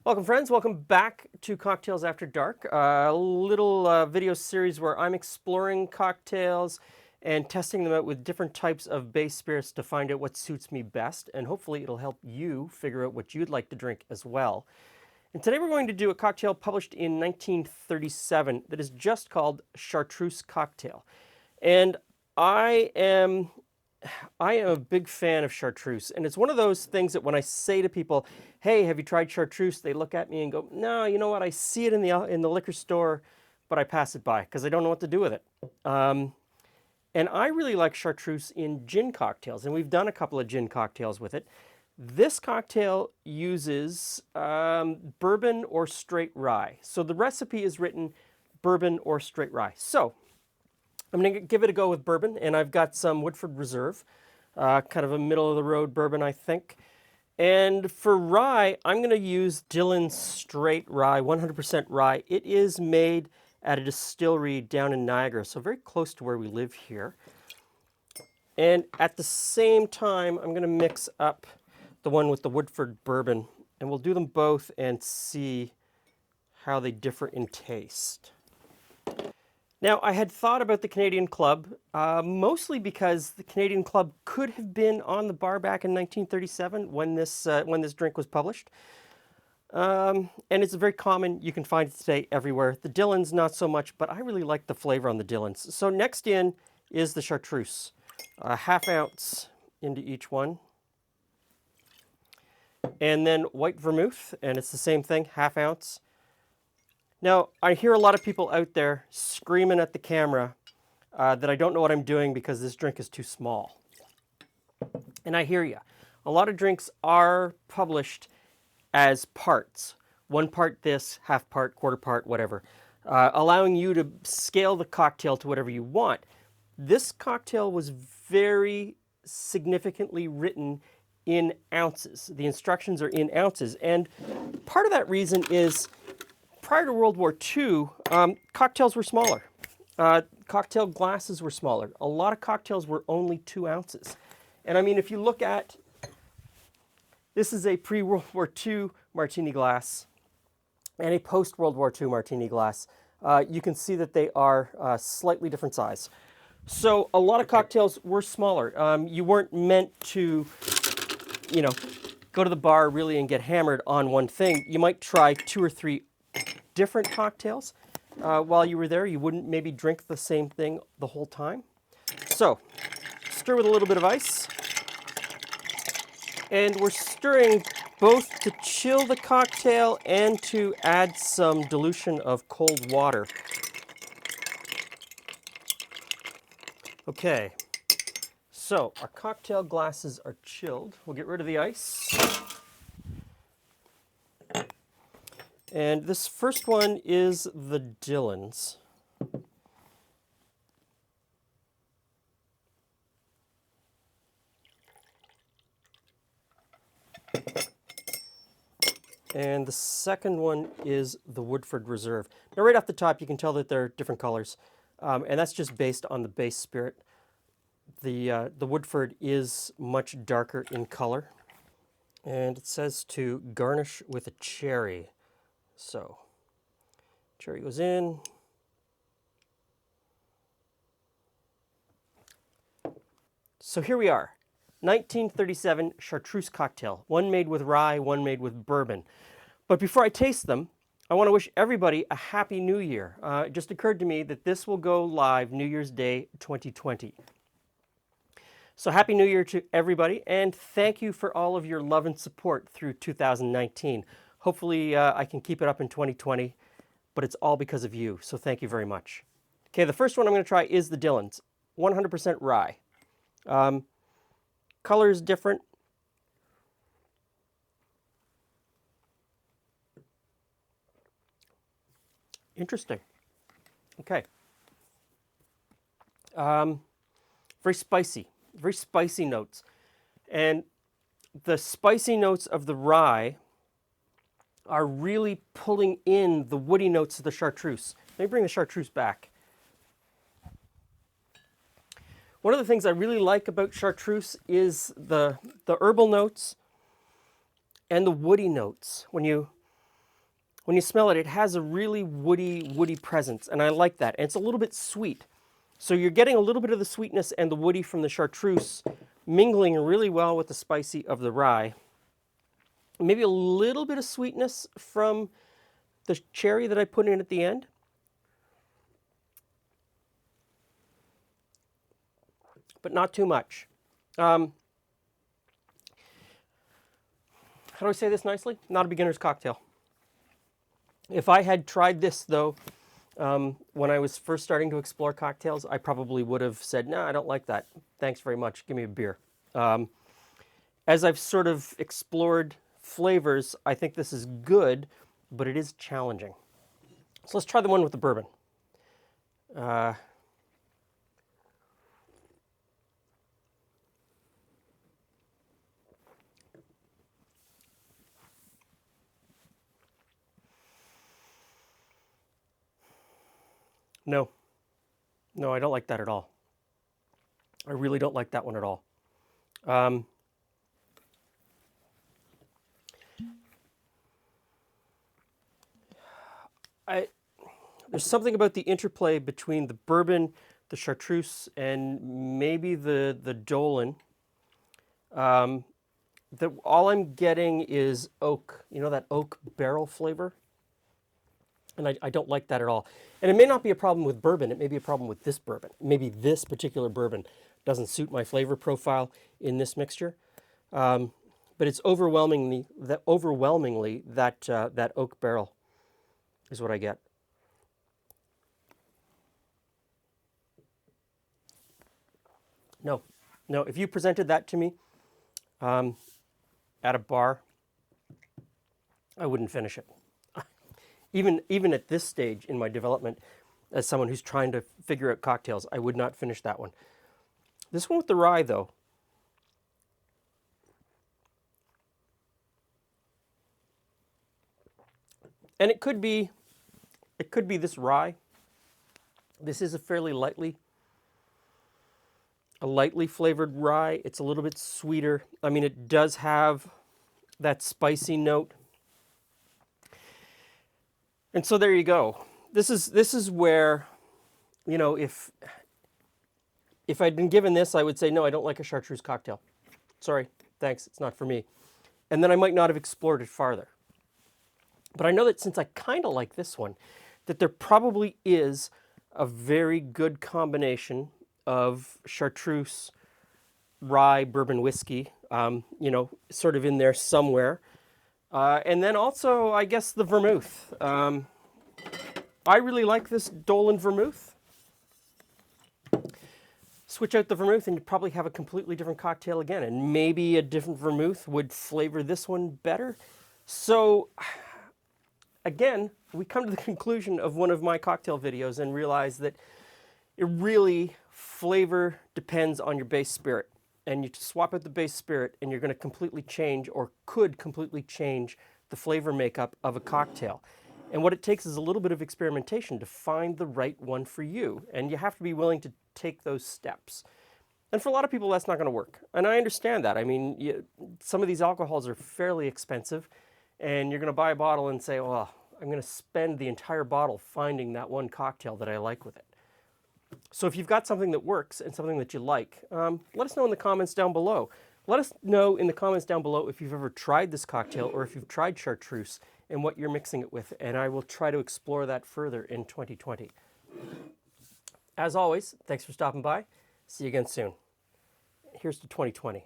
Welcome friends, welcome back to Cocktails After Dark, a little video series where I'm exploring cocktails and testing them out with different types of base spirits to find out what suits me best, and hopefully it'll help you figure out what you'd like to drink as well. And today we're going to do a cocktail published in 1937 that is just called Chartreuse cocktail. And I am a big fan of Chartreuse, and it's one of those things that when I say to people, hey, have you tried Chartreuse? They look at me and go, no, you know what, I see it in the liquor store, but I pass it by because I don't know what to do with it. And I really like Chartreuse in gin cocktails, and we've done a couple of gin cocktails with it. This cocktail uses bourbon or straight rye. So the recipe is written bourbon or straight rye. So I'm going to give it a go with bourbon, and I've got some Woodford Reserve, kind of a middle-of-the-road bourbon, I think. And for rye, I'm going to use Dillon's Straight Rye, 100% rye. It is made at a distillery down in Niagara, so very close to where we live here. And at the same time, I'm going to mix up the one with the Woodford bourbon, and we'll do them both and see how they differ in taste. Now, I had thought about the Canadian Club, mostly because the Canadian Club could have been on the bar back in 1937 when this drink was published. And it's very common. You can find it today everywhere. The Dillon's not so much, but I really like the flavor on the Dillon's. So next in is the Chartreuse. Half ounce into each one. And then white vermouth, and it's the same thing, half ounce. Now, I hear a lot of people out there screaming at the camera that I don't know what I'm doing because this drink is too small. And I hear you. A lot of drinks are published as parts. One part this, half part, quarter part, whatever. Allowing you to scale the cocktail to whatever you want. This cocktail was very significantly written in ounces. The instructions are in ounces. And part of that reason is prior to World War II, cocktails were smaller. Cocktail glasses were smaller. A lot of cocktails were only 2 ounces. And I mean, if you look at, this is a pre-World War II martini glass and a post-World War II martini glass. You can see that they are slightly different size. So a lot of cocktails were smaller. You weren't meant to, you know, go to the bar really and get hammered on one thing. You might try 2 or 3 different cocktails while you were there. You wouldn't maybe drink the same thing the whole time. So stir with a little bit of ice, and we're stirring both to chill the cocktail and to add some dilution of cold water. Okay, so our cocktail glasses are chilled. We'll get rid of the ice. And this first one is the Dillon's. And the second one is the Woodford Reserve. Now right off the top you can tell that they're different colors. And that's just based on the base spirit. The Woodford is much darker in color. And it says to garnish with a cherry. So, cherry goes in. So here we are, 1937 Chartreuse cocktail. One made with rye, one made with bourbon. But before I taste them, I want to wish everybody a Happy New Year. It just occurred to me that this will go live New Year's Day 2020. So Happy New Year to everybody, and thank you for all of your love and support through 2019. Hopefully I can keep it up in 2020, but it's all because of you, so thank you very much. Okay, the first one I'm going to try is the Dillon's, 100% rye. Color is different. Interesting. Okay. Very spicy notes. And the spicy notes of the rye are really pulling in the woody notes of the Chartreuse. Let me bring the Chartreuse back. One of the things I really like about Chartreuse is the herbal notes and the woody notes. When you when you smell it, it has a really woody presence, and I like that. And it's a little bit sweet. So you're getting a little bit of the sweetness and the woody from the chartreuse mingling really well with the spicy of the rye. Maybe a little bit of sweetness from the cherry that I put in at the end. But not too much. How do I say this nicely? Not a beginner's cocktail. If I had tried this, though, when I was first starting to explore cocktails, I probably would have said, no, I don't like that. Thanks very much. Give me a beer. As I've sort of explored flavors, I think this is good, but it is challenging. So let's try the one with the bourbon. No, I don't like that at all. I really don't like that one at all. There's something about the interplay between the bourbon, the chartreuse, and maybe the Dolan. That all I'm getting is oak. You know, that oak barrel flavor? And I don't like that at all. And it may not be a problem with bourbon. It may be a problem with this bourbon. Maybe this particular bourbon doesn't suit my flavor profile in this mixture. But it's overwhelmingly that oak barrel is what I get. No. If you presented that to me at a bar, I wouldn't finish it. Even at this stage in my development, as someone who's trying to figure out cocktails, I would not finish that one. This one with the rye, though, and it could be this rye. This is a fairly lightly flavored rye. It's a little bit sweeter. I mean, it does have that spicy note. And so there you go. This is where, you know, if I'd been given this, I would say, no, I don't like a chartreuse cocktail. Sorry, thanks, it's not for me. And then I might not have explored it farther. But I know that since I kind of like this one, that there probably is a very good combination of chartreuse, rye, bourbon whiskey, you know, sort of in there somewhere. And then also, I guess, the vermouth. I really like this Dolan vermouth. Switch out the vermouth and you probably have a completely different cocktail again. And maybe a different vermouth would flavor this one better. So, again, we come to the conclusion of one of my cocktail videos and realize that it really, flavor depends on your base spirit. And you swap out the base spirit and you're going to completely change, or could completely change, the flavor makeup of a cocktail. And what it takes is a little bit of experimentation to find the right one for you. And you have to be willing to take those steps. And for a lot of people, that's not going to work. And I understand that. I mean, some of these alcohols are fairly expensive, and you're going to buy a bottle and say, well, I'm going to spend the entire bottle finding that one cocktail that I like with it. So if you've got something that works and something that you like, let us know in the comments down below. Let us know in the comments down below if you've ever tried this cocktail or if you've tried chartreuse and what you're mixing it with, and I will try to explore that further in 2020. As always, thanks for stopping by. See you again soon. Here's to 2020.